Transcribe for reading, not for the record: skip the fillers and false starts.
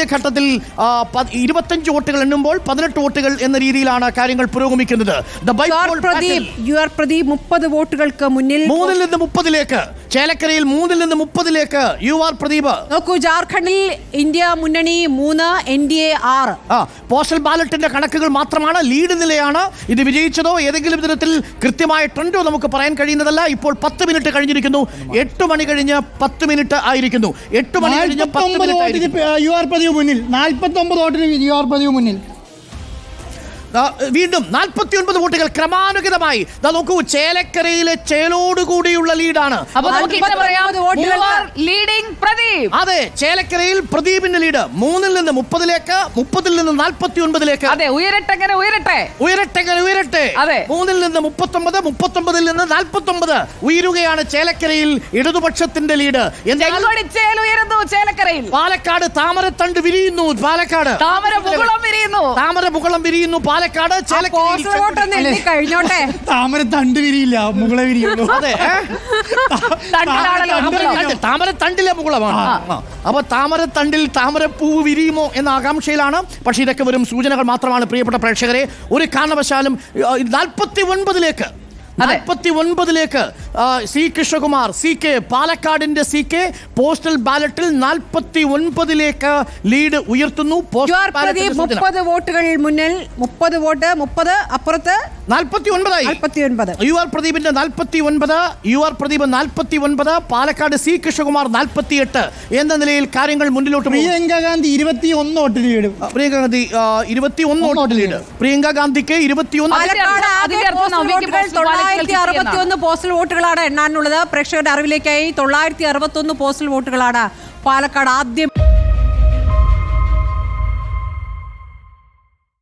ഘട്ടത്തിൽ 25 വോട്ടുകൾ എണ്ണുമ്പോൾ 18 വോട്ടുകൾ എന്ന രീതിയിലാണ് കാര്യങ്ങൾ പുരോഗമിക്കുന്നത്. പ്രദീപ് 30 വോട്ടുകൾക്ക് മുന്നിൽ 3-ൽ നിന്ന് 30-ലേക്ക് ചേലക്കരയിൽ 3-ൽ നിന്ന് 30-ലേക്ക് പ്രദീപ്. നോക്കൂ, ജാർഖണ്ഡിൽ ഇന്ത്യ മുന്നണി 3, NDA 6. പോസ്റ്റൽ ബാലറ്റിന്റെ കണക്കുകൾ മാത്രമാണ്, ലീഡ് നിലയാണ്. ഇത് വിജയിച്ചതോ ഏതെങ്കിലും തരത്തിൽ കൃത്യമായ ട്രെൻഡോ നമുക്ക് പറയാൻ കഴിയുന്നതല്ല. ഇപ്പോൾ 10 മിനിറ്റ് കഴിഞ്ഞിരിക്കുന്നു. 8 മണി കഴിഞ്ഞ് 10 മിനിറ്റ് ആയിരിക്കുന്നു. 8 മണി കഴിഞ്ഞ് 10 മിനിറ്റ് മുന്നിൽ 49 വോട്ടിന് മുന്നിൽ വീണ്ടും 49 വോട്ടുകൾ ക്രമാനുഗതമായി. നോക്കൂ, ചേലക്കരയിലെ ചേലോടുകൂടിയുള്ള ലീഡാണ്. അതെ, ചേലക്കരയിൽ പ്രദീപിന്റെ ലീഡ് 3-ൽ നിന്ന് 30-ലേക്ക്, 30-ൽ നിന്ന് 49-ലേക്ക്. ഉയരട്ടെ 3-ൽ നിന്ന് 39, 39-ൽ നിന്ന് 49 ഉയരുകയാണ് ചേലക്കരയിൽ ഇടതുപക്ഷത്തിന്റെ ലീഡ്. പാലക്കാട് താമരത്തണ്ട് വിരിയുന്നു. പാലക്കാട് താമരമുകുളം വിരിയുന്നു. പാലക്കാട് കഴിഞ്ഞോട്ടെ, താമരത്തണ്ട് വിരിയില്ല, മുകളെ വിരിയുള്ളൂ. അതെ, താമരത്തണ്ടിലെ മുകളമാണ്. അപ്പൊ താമരത്തണ്ടിൽ താമരപ്പൂവ് വിരിയുമോ എന്ന ആകാംക്ഷയിലാണ്. പക്ഷെ ഇതൊക്കെ വെറും സൂചനകൾ മാത്രമാണ് പ്രിയപ്പെട്ട പ്രേക്ഷകരെ. ഒരു കാരണവശാലും 49-ലേക്ക് സി കൃഷ്ണകുമാർ CK, പാലക്കാടിന്റെ CK പോസ്റ്റൽ ബാലറ്റിൽ 49-ലേക്ക് ലീഡ് ഉയർത്തുന്നു. 30 വോട്ടുകൾ മുന്നിൽ, 30 വോട്ട്, 30 അപ്പുറത്ത് 49. പ്രദീപിന്റെ 49, പ്രദീപ് 49, പാലക്കാട് സി കൃഷ്ണകുമാർ 48 എന്ന നിലയിൽ കാര്യങ്ങൾ മുന്നിലോട്ട്. Priyanka Gandhi 21 vote lead. Priyanka Gandhi 21 vote lead. Priyanka ഗാന്ധിക്ക് 961 പോസ്റ്റൽ വോട്ടുകളാണ് എണ്ണാനുള്ളത്. പ്രേക്ഷകരുടെ അറിവിലേക്കായി 961 പോസ്റ്റൽ വോട്ടുകളാണ് പാലക്കാട് ആദ്യം